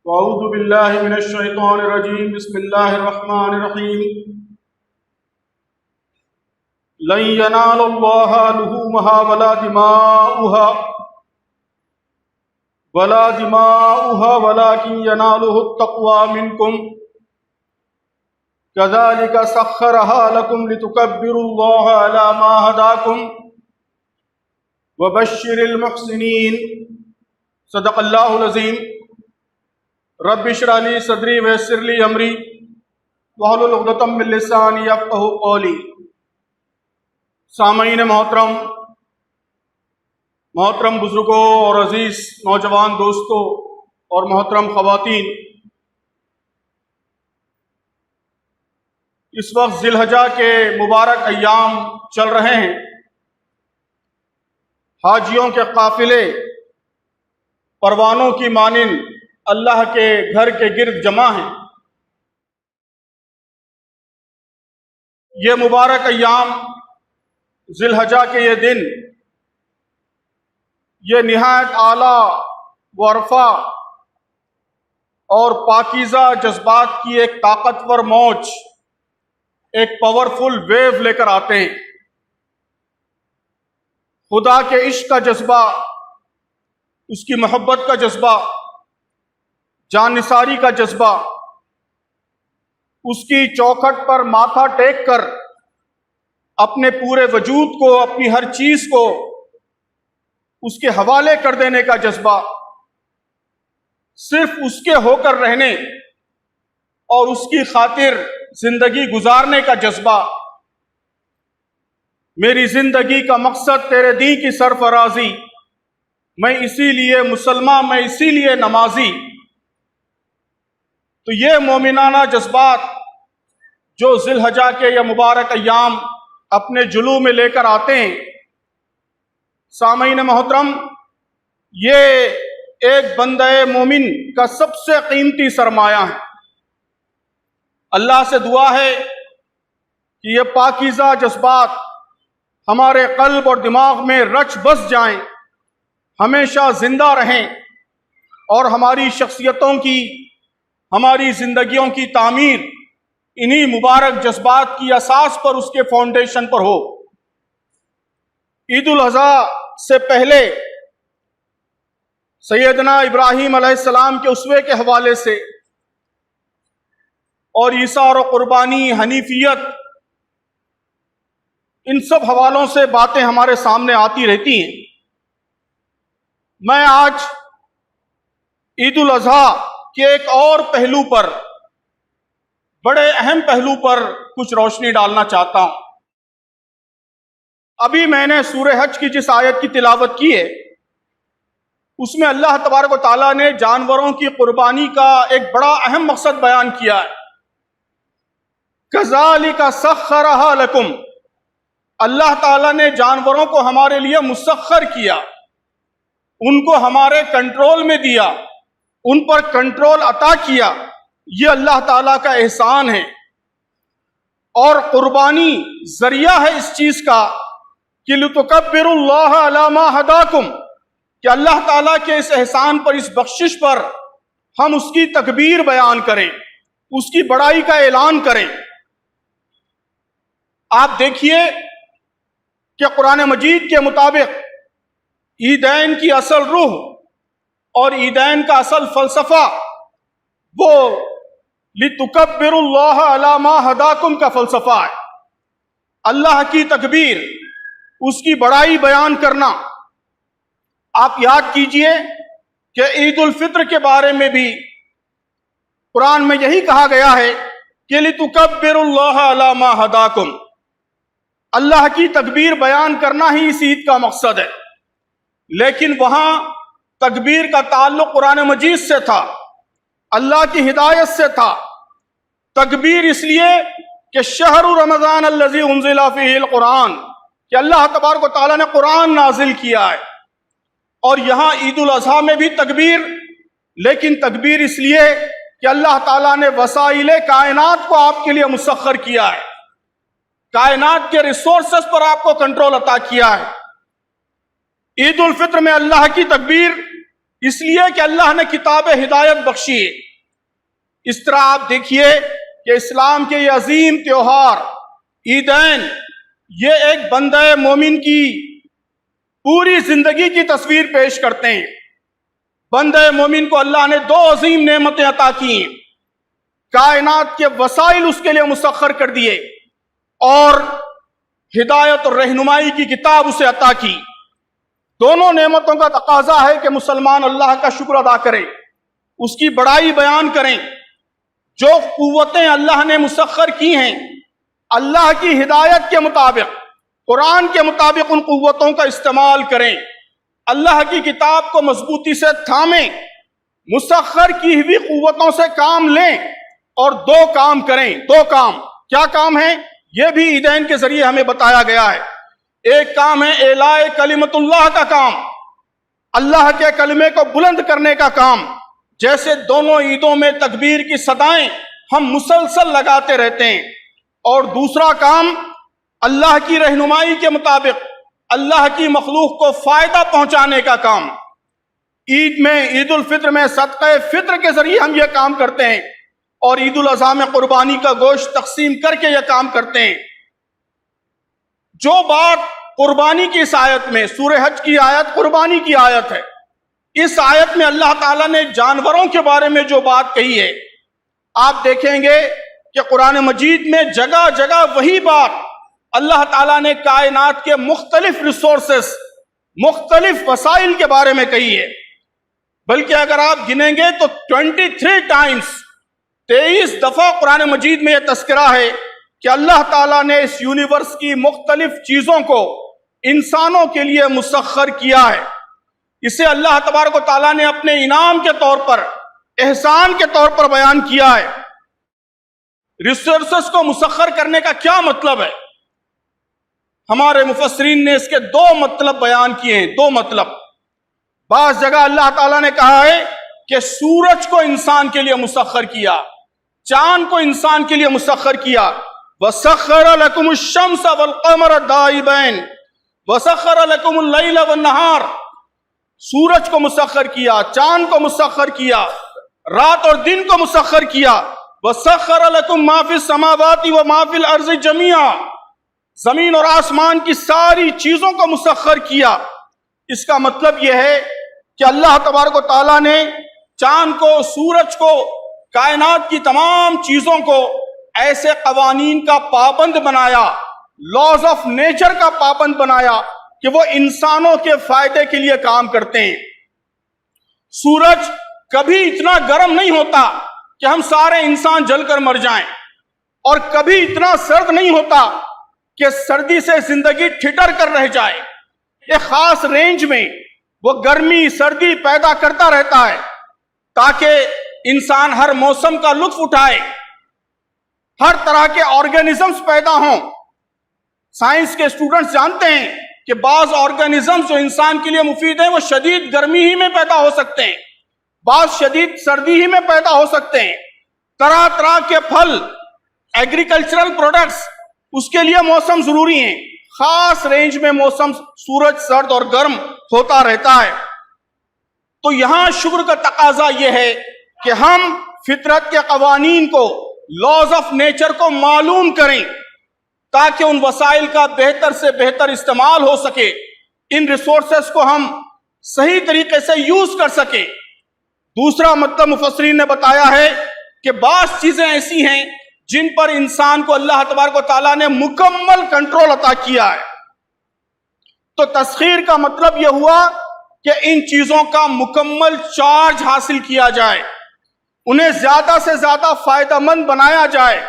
اعوذ باللہ من الشیطان الرجیم بسم اللہ الرحمن الرحیم لن ینال اللہ لحومها ولا دماؤها ولكن يناله التقوى منكم كذلك سخرها لكم لتكبروا الله على ما هداكم وبشر المحسنین۔ صدق اللہ العظیم۔ رب اشرح لی صدری ویسر لی امری واحلل عقدۃ من لسانی یفقہوا قولی۔ سامعین محترم بزرگوں اور عزیز نوجوان دوستوں اور محترم خواتین، اس وقت ذی الحجہ کے مبارک ایام چل رہے ہیں۔ حاجیوں کے قافلے پروانوں کی مانند اللہ کے گھر کے گرد جمع ہیں۔ یہ مبارک ایام، ذی الحجہ کے یہ دن، یہ نہایت اعلیٰ و رفیع اور پاکیزہ جذبات کی ایک طاقتور موج، ایک پاورفل ویو لے کر آتے ہیں۔ خدا کے عشق کا جذبہ، اس کی محبت کا جذبہ، جان نثاری کا جذبہ، اس کی چوکھٹ پر ماتھا ٹیک کر اپنے پورے وجود کو، اپنی ہر چیز کو اس کے حوالے کر دینے کا جذبہ، صرف اس کے ہو کر رہنے اور اس کی خاطر زندگی گزارنے کا جذبہ۔ میری زندگی کا مقصد تیرے دین کی سرفرازی، میں اسی لیے مسلمان، میں اسی لیے نمازی۔ تو یہ مومنانہ جذبات جو ذی الحجہ کے یہ مبارک ایام اپنے جلوہ میں لے کر آتے ہیں، سامعین محترم، یہ ایک بندہ مومن کا سب سے قیمتی سرمایہ ہے۔ اللہ سے دعا ہے کہ یہ پاکیزہ جذبات ہمارے قلب اور دماغ میں رچ بس جائیں، ہمیشہ زندہ رہیں، اور ہماری شخصیتوں کی، ہماری زندگیوں کی تعمیر انہی مبارک جذبات کی اساس پر، اس کے فاؤنڈیشن پر ہو۔ عید الاضحیٰ سے پہلے سیدنا ابراہیم علیہ السلام کے اسوے کے حوالے سے اور ایثار و قربانی، حنیفیت، ان سب حوالوں سے باتیں ہمارے سامنے آتی رہتی ہیں۔ میں آج عید الاضحیٰ کے ایک اور پہلو پر، بڑے اہم پہلو پر کچھ روشنی ڈالنا چاہتا ہوں۔ ابھی میں نے سورہ حج کی جس آیت کی تلاوت کی ہے، اس میں اللہ تبارک و تعالیٰ نے جانوروں کی قربانی کا ایک بڑا اہم مقصد بیان کیا ہے۔ کذالک سخرھا لکم، اللہ تعالیٰ نے جانوروں کو ہمارے لیے مسخر کیا، ان کو ہمارے کنٹرول میں دیا، ان پر کنٹرول عطا کیا۔ یہ اللہ تعالیٰ کا احسان ہے، اور قربانی ذریعہ ہے اس چیز کا کہ لِتُكَبِّرُوا اللَّهَ عَلَى مَا هَدَاكُمْ، کہ اللہ تعالیٰ کے اس احسان پر، اس بخشش پر ہم اس کی تکبیر بیان کریں، اس کی بڑائی کا اعلان کریں۔ آپ دیکھیے کہ قرآن مجید کے مطابق عیدین کی اصل روح اور عیدین کا اصل فلسفہ وہ لِتُكَبِّرُوا اللَّهَ عَلَى مَا هَدَاكُمْ کا فلسفہ ہے۔ اللہ کی تکبیر، اس کی بڑائی بیان کرنا۔ آپ یاد کیجئے کہ عید الفطر کے بارے میں بھی قرآن میں یہی کہا گیا ہے کہ لِتُكَبِّرُوا اللَّهَ عَلَى مَا هَدَاكُمْ، اللہ کی تکبیر بیان کرنا ہی اس عید کا مقصد ہے۔ لیکن وہاں تکبیر کا تعلق قرآن مجید سے تھا، اللہ کی ہدایت سے تھا۔ تکبیر اس لیے کہ شہر رمضان الذی انزل فیہ القرآن، کہ اللہ تبارک و تعالیٰ نے قرآن نازل کیا ہے۔ اور یہاں عید الاضحیٰ میں بھی تکبیر، لیکن تکبیر اس لیے کہ اللہ تعالیٰ نے وسائل کائنات کو آپ کے لیے مسخر کیا ہے، کائنات کے ریسورسز پر آپ کو کنٹرول عطا کیا ہے۔ عید الفطر میں اللہ کی تکبیر اس لیے کہ اللہ نے کتاب ہدایت بخشی ہے۔ اس طرح آپ دیکھیے کہ اسلام کے یہ عظیم تہوار عیدین، یہ ایک بندہ مومن کی پوری زندگی کی تصویر پیش کرتے ہیں۔ بندہ مومن کو اللہ نے دو عظیم نعمتیں عطا کی ہیں، کائنات کے وسائل اس کے لیے مسخر کر دیے اور ہدایت اور رہنمائی کی کتاب اسے عطا کی۔ دونوں نعمتوں کا تقاضا ہے کہ مسلمان اللہ کا شکر ادا کریں، اس کی بڑائی بیان کریں۔ جو قوتیں اللہ نے مسخر کی ہیں، اللہ کی ہدایت کے مطابق، قرآن کے مطابق ان قوتوں کا استعمال کریں، اللہ کی کتاب کو مضبوطی سے تھامیں، مسخر کی ہوئی قوتوں سے کام لیں اور دو کام کریں۔ دو کام کیا کام ہیں؟ یہ بھی عیدین کے ذریعے ہمیں بتایا گیا ہے۔ ایک کام ہے اعلاء کلمت اللہ کا کام، اللہ کے کلمے کو بلند کرنے کا کام، جیسے دونوں عیدوں میں تکبیر کی صدائیں ہم مسلسل لگاتے رہتے ہیں۔ اور دوسرا کام اللہ کی رہنمائی کے مطابق اللہ کی مخلوق کو فائدہ پہنچانے کا کام۔ عید میں، عید الفطر میں صدقہ فطر کے ذریعے ہم یہ کام کرتے ہیں، اور عید الاضحیٰ میں قربانی کا گوشت تقسیم کر کے یہ کام کرتے ہیں۔ جو بات قربانی کی اس آیت میں، سورہ حج کی آیت قربانی کی آیت ہے، اس آیت میں اللہ تعالیٰ نے جانوروں کے بارے میں جو بات کہی ہے، آپ دیکھیں گے کہ قرآن مجید میں جگہ جگہ وہی بات اللہ تعالیٰ نے کائنات کے مختلف ریسورسز، مختلف وسائل کے بارے میں کہی ہے۔ بلکہ اگر آپ گنیں گے تو 23 ٹائمز، 23 دفعہ قرآن مجید میں یہ تذکرہ ہے کہ اللہ تعالیٰ نے اس یونیورس کی مختلف چیزوں کو انسانوں کے لیے مسخر کیا ہے۔ اسے اللہ تبارک و تعالیٰ نے اپنے انعام کے طور پر، احسان کے طور پر بیان کیا ہے۔ ریسورسز کو مسخر کرنے کا کیا مطلب ہے؟ ہمارے مفسرین نے اس کے دو مطلب بیان کیے ہیں، دو مطلب۔ بعض جگہ اللہ تعالیٰ نے کہا ہے کہ سورج کو انسان کے لیے مسخر کیا، چاند کو انسان کے لیے مسخر کیا۔ وَسَخَّرَ لَكُمُ الشَّمْسَ وَالْقَمَرَ دَائِبَيْنِ وَسَخَّرَ لَكُمُ اللَّيْلَ وَالنَّهَارَ، سورج کو مسخر کیا، چاند کو مسخر کیا، رات اور دن کو مسخر کیا۔ وَسَخَّرَ لَكُمْ مَا فِي السَّمَاوَاتِ وَمَا فِي الْأَرْضِ جَمِيعًا، زمین اور آسمان کی ساری چیزوں کو مسخر کیا۔ اس کا مطلب یہ ہے کہ اللہ تبارک و تعالیٰ نے چاند کو، سورج کو، کائنات کی تمام چیزوں کو ایسے قوانین کا پابند بنایا، لاز آف نیچر کا پابند بنایا کہ وہ انسانوں کے فائدے کے لیے کام کرتے ہیں۔ سورج کبھی اتنا گرم نہیں ہوتا کہ ہم سارے انسان جل کر مر جائیں، اور کبھی اتنا سرد نہیں ہوتا کہ سردی سے زندگی ٹھٹر کر رہ جائے۔ ایک خاص رینج میں وہ گرمی سردی پیدا کرتا رہتا ہے تاکہ انسان ہر موسم کا لطف اٹھائے، ہر طرح کے آرگینزمز پیدا ہوں۔ سائنس کے اسٹوڈنٹس جانتے ہیں کہ بعض آرگینزمز جو انسان کے لیے مفید ہیں وہ شدید گرمی ہی میں پیدا ہو سکتے ہیں، بعض شدید سردی ہی میں پیدا ہو سکتے ہیں۔ طرح طرح کے پھل، ایگریکلچرل پروڈکٹس، اس کے لیے موسم ضروری ہیں۔ خاص رینج میں موسم سورج سرد اور گرم ہوتا رہتا ہے۔ تو یہاں شکر کا تقاضا یہ ہے کہ ہم فطرت کے قوانین کو، لاز آف نیچر کو معلوم کریں تاکہ ان وسائل کا بہتر سے بہتر استعمال ہو سکے، ان ریسورسز کو ہم صحیح طریقے سے یوز کر سکیں۔ دوسرا مطلب مفسرین نے بتایا ہے کہ بعض چیزیں ایسی ہیں جن پر انسان کو اللہ تبارک و تعالیٰ نے مکمل کنٹرول عطا کیا ہے۔ تو تسخیر کا مطلب یہ ہوا کہ ان چیزوں کا مکمل چارج حاصل کیا جائے، انہیں زیادہ سے زیادہ فائدہ مند بنایا جائے۔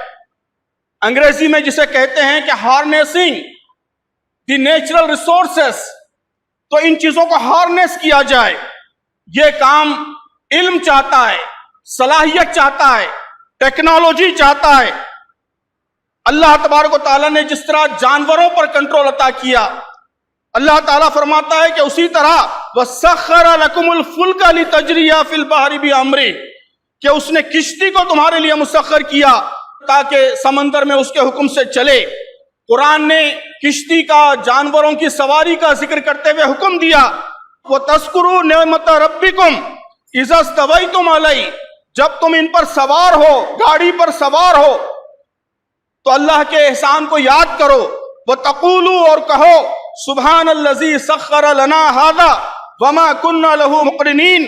انگریزی میں جسے کہتے ہیں کہ ہارنیسنگ دی نیچرل ریسورسز، تو ان چیزوں کو ہارنیس کیا جائے۔ یہ کام علم چاہتا ہے، صلاحیت چاہتا ہے، ٹیکنالوجی چاہتا ہے۔ اللہ تبارک و تعالیٰ نے جس طرح جانوروں پر کنٹرول عطا کیا، اللہ تعالیٰ فرماتا ہے کہ اسی طرح وَسَخَّرَ لَكُمُ الْفُلْكَ لِتَجْرِيَ فِي الْبَحْرِ بِأَمْرِهِ، کہ اس نے کشتی کو تمہارے لیے مسخر کیا تاکہ سمندر میں اس کے حکم سے چلے۔ قرآن نے کشتی کا، جانوروں کی سواری کا ذکر کرتے ہوئے حکم دیا وَتَذْكُرُوا نِعْمَتَ رَبِّكُمْ إِذَا اسْتَوَيْتُمْ عَلَيْهِ، جب تم ان پر سوار ہو، گاڑی پر سوار ہو تو اللہ کے احسان کو یاد کرو. وَتَقُولُوا، اور کہو سبحان الذی سخر لنا هذا وما كنا له مقرنین،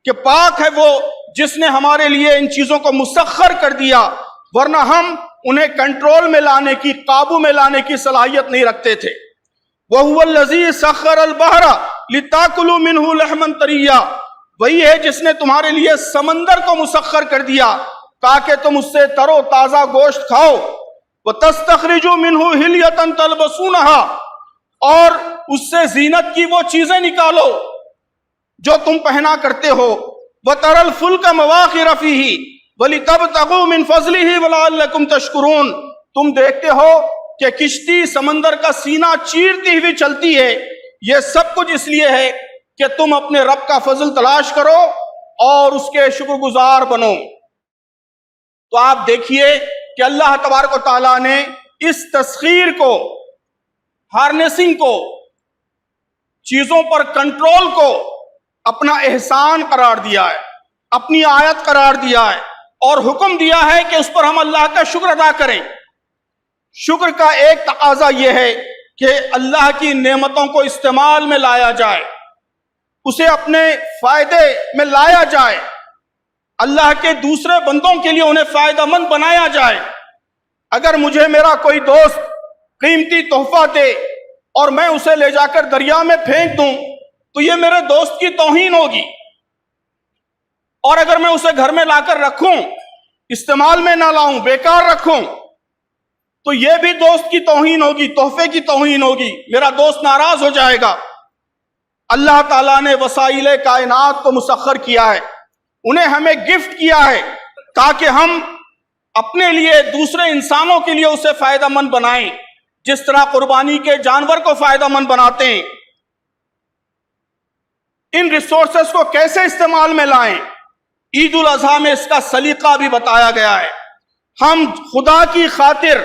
کہ پاک ہے وہ جس نے ہمارے لیے ان چیزوں کو مسخر کر دیا ورنہ ہم انہیں کنٹرول میں لانے کی، قابو میں لانے کی صلاحیت نہیں رکھتے تھے. وَهُوَ الَّذِي سَخَّرَ الْبَحْرَ لِتَأْكُلُوا مِنْهُ لَحْمًا طَرِيًّا، وہی ہے جس نے تمہارے لیے سمندر کو مسخر کر دیا تاکہ تم اس سے تر و تازہ گوشت کھاؤ. وَتَسْتَخْرِجُوا مِنْهُ حِلْيَةً تَلْبَسُونَهَا، اور اس سے زینت کی وہ چیزیں نکالو جو تم پہنا کرتے ہو. وَتَرَى الْفُلْكَ مَوَاخِرَ فِيهِ وَلِتَبْتَغُوا مِنْ فَضْلِهِ وَلَعَلَّكُمْ تَشْكُرُونَ، تم دیکھتے ہو کہ کشتی سمندر کا سینہ چیرتی ہوئی چلتی ہے. یہ سب کچھ اس لیے ہے کہ تم اپنے رب کا فضل تلاش کرو اور اس کے شکر گزار بنو. تو آپ دیکھیے کہ اللہ تبارک و تعالیٰ نے اس تسخیر کو، ہارنیسنگ کو، چیزوں پر کنٹرول کو اپنا احسان قرار دیا ہے، اپنی آیت قرار دیا ہے اور حکم دیا ہے کہ اس پر ہم اللہ کا شکر ادا کریں. شکر کا ایک تقاضا یہ ہے کہ اللہ کی نعمتوں کو استعمال میں لایا جائے، اسے اپنے فائدے میں لایا جائے، اللہ کے دوسرے بندوں کے لیے انہیں فائدہ مند بنایا جائے. اگر مجھے میرا کوئی دوست قیمتی تحفہ دے اور میں اسے لے جا کر دریا میں پھینک دوں تو یہ میرے دوست کی توہین ہوگی، اور اگر میں اسے گھر میں لا کر رکھوں، استعمال میں نہ لاؤں، بیکار رکھوں، تو یہ بھی دوست کی توہین ہوگی، تحفے کی توہین ہوگی، میرا دوست ناراض ہو جائے گا. اللہ تعالیٰ نے وسائل کائنات کو مسخر کیا ہے، انہیں ہمیں گفٹ کیا ہے تاکہ ہم اپنے لیے، دوسرے انسانوں کے لیے اسے فائدہ مند بنائیں، جس طرح قربانی کے جانور کو فائدہ مند بناتے ہیں. ان ریسورسز کو کیسے استعمال میں لائیں، عید الاضحیٰ میں اس کا سلیقہ بھی بتایا گیا ہے. ہم خدا کی خاطر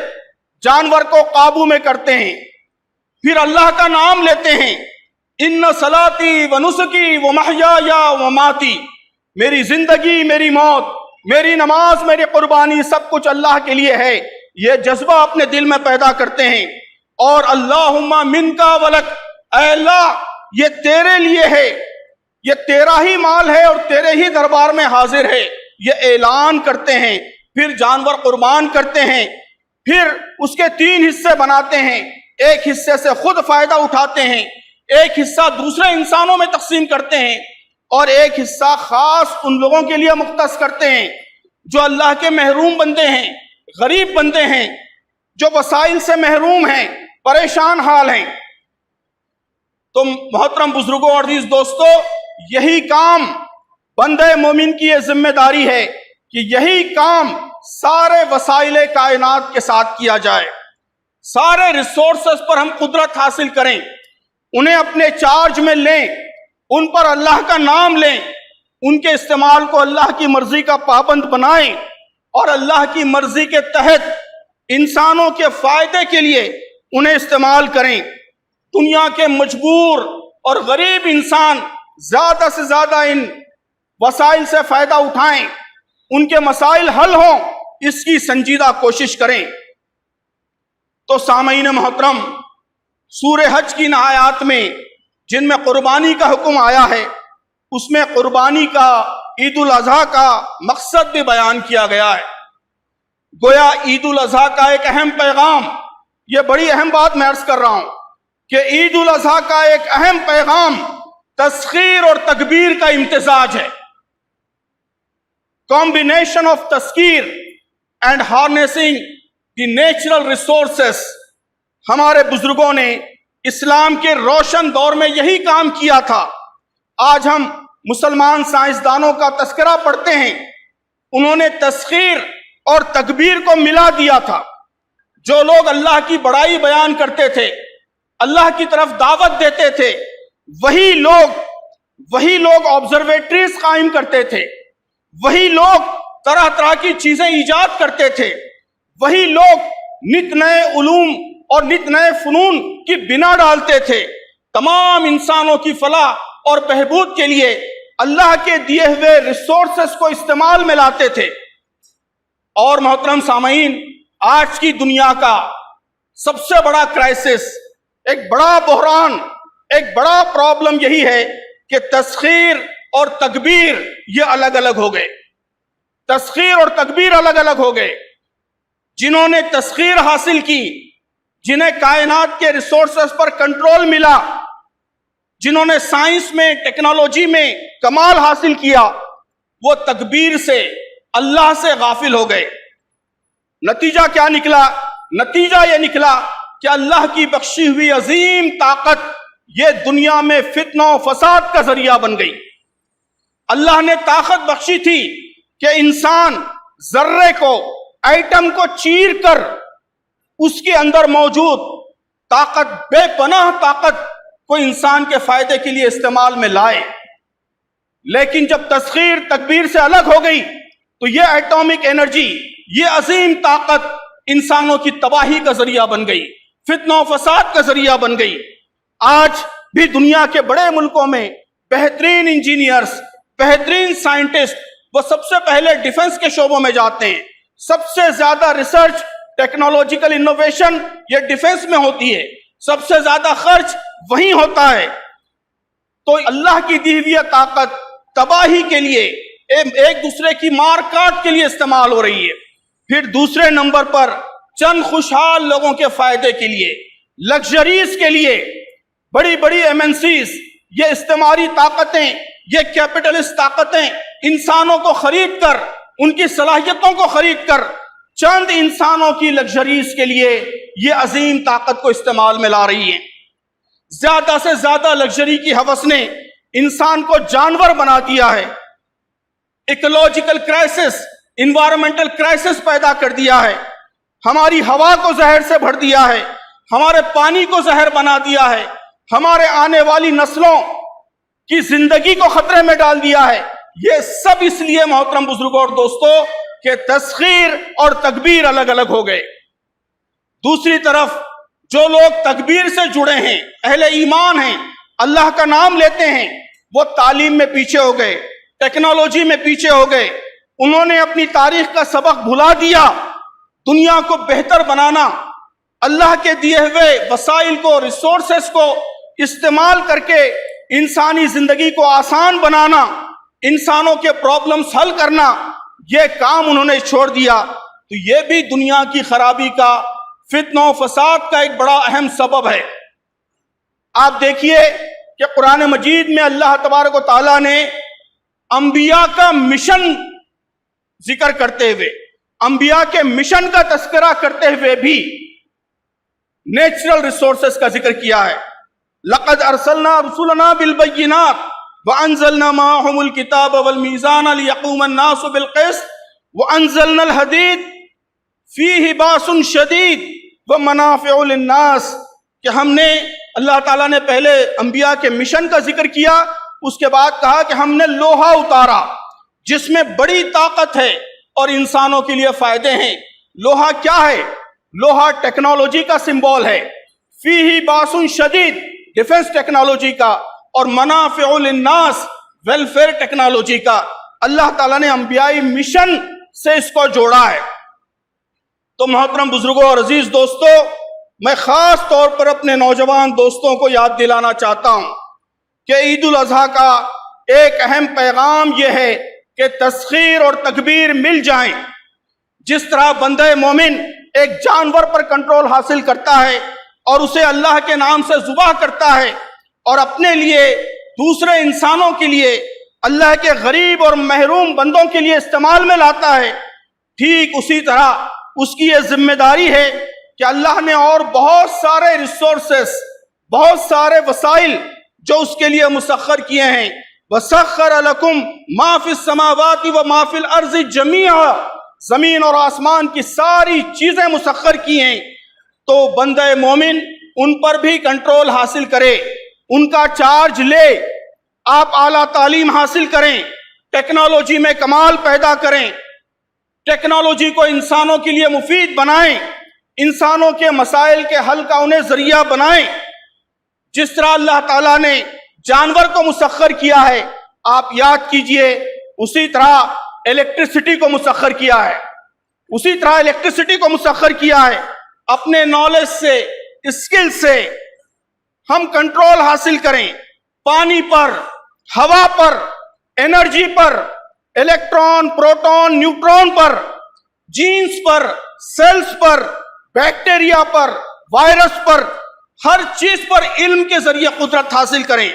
جانور کو قابو میں کرتے ہیں، پھر اللہ کا نام لیتے ہیں. ان صلاتی و نسکی و محیایا و ماتی، میری زندگی، میری موت، میری نماز، میری قربانی، سب کچھ اللہ کے لیے ہے. یہ جذبہ اپنے دل میں پیدا کرتے ہیں. اور اللہم منکا ولک، اے اللہ یہ تیرے لیے ہے، یہ تیرا ہی مال ہے اور تیرے ہی دربار میں حاضر ہے، یہ اعلان کرتے ہیں. پھر جانور قربان کرتے ہیں، پھر اس کے 3 حصے بناتے ہیں. ایک حصے سے خود فائدہ اٹھاتے ہیں، ایک حصہ دوسرے انسانوں میں تقسیم کرتے ہیں، اور ایک حصہ خاص ان لوگوں کے لیے مختص کرتے ہیں جو اللہ کے محروم بندے ہیں، غریب بندے ہیں، جو وسائل سے محروم ہیں، پریشان حال ہیں. تو محترم بزرگوں اور عزیز دوستو، یہی کام بندے مومن کی یہ ذمہ داری ہے کہ یہی کام سارے وسائل کائنات کے ساتھ کیا جائے. سارے ریسورسز پر ہم قدرت حاصل کریں، انہیں اپنے چارج میں لیں، ان پر اللہ کا نام لیں، ان کے استعمال کو اللہ کی مرضی کا پابند بنائیں اور اللہ کی مرضی کے تحت انسانوں کے فائدے کے لیے انہیں استعمال کریں. دنیا کے مجبور اور غریب انسان زیادہ سے زیادہ ان وسائل سے فائدہ اٹھائیں، ان کے مسائل حل ہوں، اس کی سنجیدہ کوشش کریں. تو سامعین محترم، سورہ حج کی آیات میں جن میں قربانی کا حکم آیا ہے، اس میں قربانی کا، عید الاضحیٰ کا مقصد بھی بیان کیا گیا ہے. گویا عید الاضحیٰ کا ایک اہم پیغام، یہ بڑی اہم بات میں عرض کر رہا ہوں کہ عید الاضحیٰ کا ایک اہم پیغام تسخیر اور تکبیر کا امتزاج ہے. combination of تسخیر and harnessing the natural resources. ہمارے بزرگوں نے اسلام کے روشن دور میں یہی کام کیا تھا. آج ہم مسلمان سائنسدانوں کا تذکرہ پڑھتے ہیں، انہوں نے تسخیر اور تکبیر کو ملا دیا تھا. جو لوگ اللہ کی بڑائی بیان کرتے تھے، اللہ کی طرف دعوت دیتے تھے، وہی لوگ آبزرویٹریز قائم کرتے تھے، وہی لوگ طرح طرح کی چیزیں ایجاد کرتے تھے، وہی لوگ نت نئے علوم اور نت نئے فنون کی بنا ڈالتے تھے. تمام انسانوں کی فلاح اور بہبود کے لیے اللہ کے دیے ہوئے ریسورسز کو استعمال میں لاتے تھے۔ اور محترم سامعین، آج کی دنیا کا سب سے بڑا کرائسس، ایک بڑا بحران، ایک بڑا پرابلم یہی ہے کہ تسخیر اور تکبیر یہ الگ الگ ہو گئے۔ تسخیر اور تکبیر الگ الگ ہو گئے۔ جنہوں نے تسخیر حاصل کی، جنہیں کائنات کے ریسورسز پر کنٹرول ملا، جنہوں نے سائنس میں، ٹیکنالوجی میں کمال حاصل کیا، وہ تکبیر سے، اللہ سے غافل ہو گئے۔ نتیجہ کیا نکلا؟ نتیجہ یہ نکلا کہ اللہ کی بخشی ہوئی عظیم طاقت یہ دنیا میں فتنہ و فساد کا ذریعہ بن گئی۔ اللہ نے طاقت بخشی تھی کہ انسان ذرے کو، ایٹم کو چیر کر اس کے اندر موجود طاقت، بے پناہ طاقت کو انسان کے فائدے کے لیے استعمال میں لائے۔ لیکن جب تسخیر تکبیر سے الگ ہو گئی تو یہ ایٹامک انرجی، یہ عظیم طاقت انسانوں کی تباہی کا ذریعہ بن گئی، فتنہ و فساد کا ذریعہ بن گئی۔ آج بھی دنیا کے بڑے ملکوں میں بہترین انجینئرز، بہترین سائنٹسٹ، وہ سب سے پہلے ڈیفنس کے شعبوں میں جاتے ہیں۔ سب سے زیادہ ریسرچ، ٹیکنالوجیکل انوویشن یہ ڈیفنس میں ہوتی ہے، سب سے زیادہ خرچ وہیں ہوتا ہے۔ تو اللہ کی دی ہوئی طاقت تباہی کے لیے، ایک دوسرے کی مار کاٹ کے لیے استعمال ہو رہی ہے۔ پھر دوسرے نمبر پر چند خوشحال لوگوں کے فائدے کے لیے، لگژریز کے لیے، بڑی بڑی ایمنسیز، یہ استعماری طاقتیں، یہ کیپٹلسٹ طاقتیں انسانوں کو خرید کر، ان کی صلاحیتوں کو خرید کر چند انسانوں کی لگژریز کے لیے یہ عظیم طاقت کو استعمال میں لا رہی ہیں۔ زیادہ سے زیادہ لگژری کی ہوس نے انسان کو جانور بنا دیا ہے، ایکولوجیکل کرائسس، انوائرمنٹل کرائسس پیدا کر دیا ہے، ہماری ہوا کو زہر سے بھر دیا ہے، ہمارے پانی کو زہر بنا دیا ہے، ہمارے آنے والی نسلوں کی زندگی کو خطرے میں ڈال دیا ہے۔ یہ سب اس لیے محترم بزرگوں اور دوستوں کہ تسخیر اور تکبیر الگ الگ ہو گئے۔ دوسری طرف جو لوگ تکبیر سے جڑے ہیں، اہل ایمان ہیں، اللہ کا نام لیتے ہیں، وہ تعلیم میں پیچھے ہو گئے، ٹیکنالوجی میں پیچھے ہو گئے۔ انہوں نے اپنی تاریخ کا سبق بھلا دیا۔ دنیا کو بہتر بنانا، اللہ کے دیے ہوئے وسائل کو، ریسورسز کو استعمال کر کے انسانی زندگی کو آسان بنانا، انسانوں کے پرابلمز حل کرنا، یہ کام انہوں نے چھوڑ دیا۔ تو یہ بھی دنیا کی خرابی کا، فتنہ و فساد کا ایک بڑا اہم سبب ہے۔ آپ دیکھیے کہ قرآن مجید میں اللہ تبارک و تعالیٰ نے انبیاء کا مشن ذکر کرتے ہوئے، انبیاء کے مشن کا تذکرہ کرتے ہوئے بھی نیچرل ریسورسز کا ذکر کیا ہے۔ لَقَدْ أَرْسَلْنَا رُسُلَنَا بِالْبَيِّنَاتِ وَأَنزَلْنَا مَعَهُمُ الْكِتَابَ وَالْمِيزَانَ لِيَقُومَ النَّاسُ بِالْقِسْطِ وَأَنزَلْنَا الْحَدِيدَ فِيهِ بَأْسٌ شَدِيدٌ وَمَنَافِعُ لِلنَّاسِ، کہ ہم نے، اللہ تعالیٰ نے پہلے انبیاء کے مشن کا ذکر کیا، اس کے بعد کہا کہ ہم نے لوہا اتارا جس میں بڑی طاقت ہے اور انسانوں کے لیے فائدے ہیں۔ لوہا کیا ہے؟ لوہا ٹیکنالوجی کا سمبول ہے۔ فیہ باس شدید، ڈیفنس ٹیکنالوجی کا، اور منافع للناس، ویلفیئر ٹیکنالوجی کا۔ اللہ تعالیٰ نے انبیائی مشن سے اس کو جوڑا ہے۔ تو محترم بزرگوں اور عزیز دوستو، میں خاص طور پر اپنے نوجوان دوستوں کو یاد دلانا چاہتا ہوں کہ عید الاضحیٰ کا ایک اہم پیغام یہ ہے کہ تسخیر اور تکبیر مل جائیں۔ جس طرح بندہ مومن ایک جانور پر کنٹرول حاصل کرتا ہے اور اسے اللہ کے نام سے ذبح کرتا ہے اور اپنے لیے، دوسرے انسانوں کے لیے، اللہ کے غریب اور محروم بندوں کے لیے استعمال میں لاتا ہے، ٹھیک اسی طرح اس کی یہ ذمہ داری ہے کہ اللہ نے اور بہت سارے ریسورسز، بہت سارے وسائل جو اس کے لیے مسخر کیے ہیں۔ وَسَخَّرَ لَكُمْ مَا فِي السَّمَاوَاتِ وَمَا فِي الْأَرْضِ جَمِيعًا، زمین اور آسمان کی ساری چیزیں مسخر کی ہیں۔ تو بندہ مومن ان پر بھی کنٹرول حاصل کرے، ان کا چارج لے، آپ اعلیٰ تعلیم حاصل کریں، ٹیکنالوجی میں کمال پیدا کریں، ٹیکنالوجی کو انسانوں کے لیے مفید بنائیں، انسانوں کے مسائل کے حل کا انہیں ذریعہ بنائیں۔ جس طرح اللہ تعالیٰ نے جانور کو مسخر کیا ہے. آپ یاد کیجئے اسی طرح الیکٹرسٹی کو مسخر کیا ہے, اسی طرح الیکٹرسٹی کو مسخر کیا ہے. اپنے نالج سے, اسکل سے ہم کنٹرول حاصل کریں پانی پر, ہوا پر, انرجی پر, الیکٹران, پروٹون, نیوٹرون پر, جینز پر, سیلز پر, بیکٹیریا پر, وائرس پر, ہر چیز پر علم کے ذریعے قدرت حاصل کریں,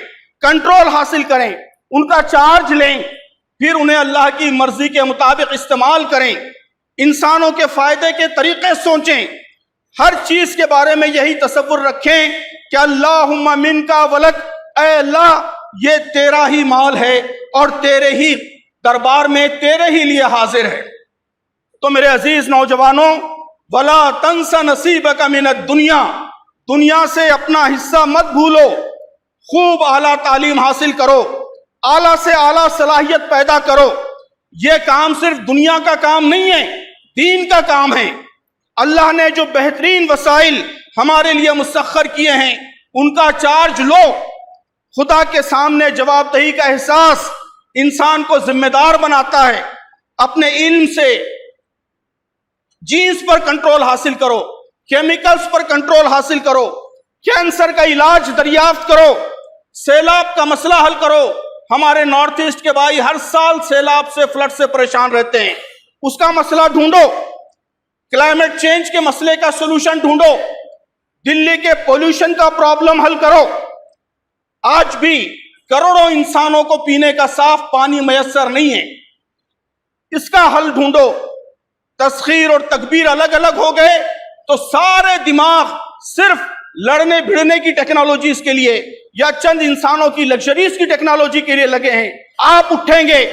کنٹرول حاصل کریں, ان کا چارج لیں, پھر انہیں اللہ کی مرضی کے مطابق استعمال کریں, انسانوں کے فائدے کے طریقے سوچیں, ہر چیز کے بارے میں یہی تصور رکھیں کہ اللہم من کا ولد, اے اللہ یہ تیرا ہی مال ہے اور تیرے ہی دربار میں تیرے ہی لیے حاضر ہے. تو میرے عزیز نوجوانوں, ولا تنس نصیبک من الدنیا, دنیا سے اپنا حصہ مت بھولو, خوب اعلیٰ تعلیم حاصل کرو, اعلیٰ سے اعلیٰ صلاحیت پیدا کرو. یہ کام صرف دنیا کا کام نہیں ہے, دین کا کام ہے. اللہ نے جو بہترین وسائل ہمارے لیے مسخر کیے ہیں ان کا چارج لو. خدا کے سامنے جواب دہی کا احساس انسان کو ذمہ دار بناتا ہے. اپنے علم سے جینز پر کنٹرول حاصل کرو, کیمیکلز پر کنٹرول حاصل کرو, کینسر کا علاج دریافت کرو, سیلاب کا مسئلہ حل کرو. ہمارے نارتھ ایسٹ کے بھائی ہر سال سیلاب سے, فلڈ سے پریشان رہتے ہیں, اس کا مسئلہ ڈھونڈو. کلائمیٹ چینج کے مسئلے کا سولوشن ڈھونڈو. دلی کے پولوشن کا پرابلم حل کرو. آج بھی کروڑوں انسانوں کو پینے کا صاف پانی میسر نہیں ہے, اس کا حل ڈھونڈو. تسخیر اور تکبیر الگ الگ ہو گئے تو سارے دماغ صرف لڑنے بھڑنے کی ٹیکنالوجیز کے لیے یا چند انسانوں کی لگژریز کی ٹیکنالوجی کے لیے لگے ہیں. آپ اٹھیں گے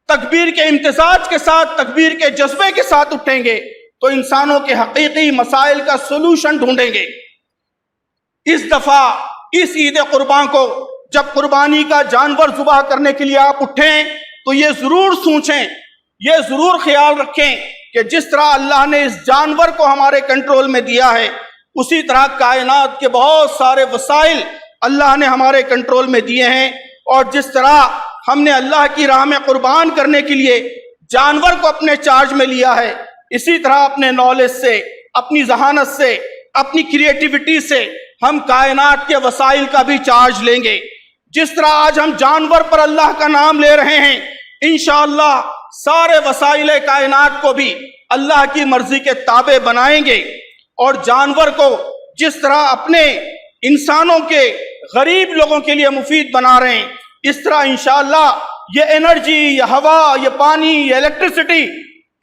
تکبیر کے امتزاج کے ساتھ, تکبیر کے جذبے کے ساتھ اٹھیں گے تو انسانوں کے حقیقی مسائل کا سولوشن ڈھونڈیں گے. اس دفعہ اس عید قربان کو جب قربانی کا جانور ذبح کرنے کے لیے آپ اٹھیں تو یہ ضرور سوچیں, یہ ضرور خیال رکھیں کہ جس طرح اللہ نے اس جانور کو ہمارے کنٹرول میں دیا ہے اسی طرح کائنات کے بہت سارے وسائل اللہ نے ہمارے کنٹرول میں دیے ہیں. اور جس طرح ہم نے اللہ کی راہ میں قربان کرنے کے لیے جانور کو اپنے چارج میں لیا ہے, اسی طرح اپنے نالج سے, اپنی ذہانت سے, اپنی کریٹیوٹی سے ہم کائنات کے وسائل کا بھی چارج لیں گے. جس طرح آج ہم جانور پر اللہ کا نام لے رہے ہیں, انشاءاللہ سارے وسائل کائنات کو بھی اللہ کی مرضی کے تابع بنائیں گے. اور جانور کو جس طرح اپنے انسانوں کے, غریب لوگوں کے لیے مفید بنا رہے ہیں, اس طرح انشاءاللہ یہ انرجی, یہ ہوا, یہ پانی, یہ الیکٹرسٹی,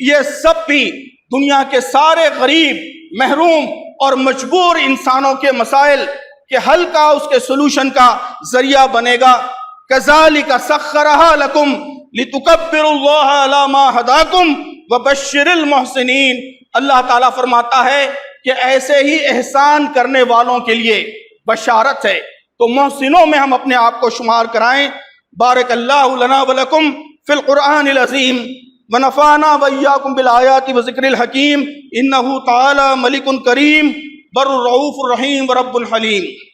یہ سب بھی دنیا کے سارے غریب, محروم اور مجبور انسانوں کے مسائل کے حل کا, اس کے سولوشن کا ذریعہ بنے گا. کذالک سخرھا لکم لتکبروا اللہ علی ما ھداکم وبشر المحسنین. اللہ تعالیٰ فرماتا ہے کہ ایسے ہی احسان کرنے والوں کے لیے بشارت ہے, تو محسنوں میں ہم اپنے آپ کو شمار کرائیں. بارک اللہ لنا ولکم فی القرآن العظیم ونفعنا وإیاکم بالآیات وذکر الحکیم. انہ تعالی ملک کریم بر الرؤوف الرحیم ورب الحلیم.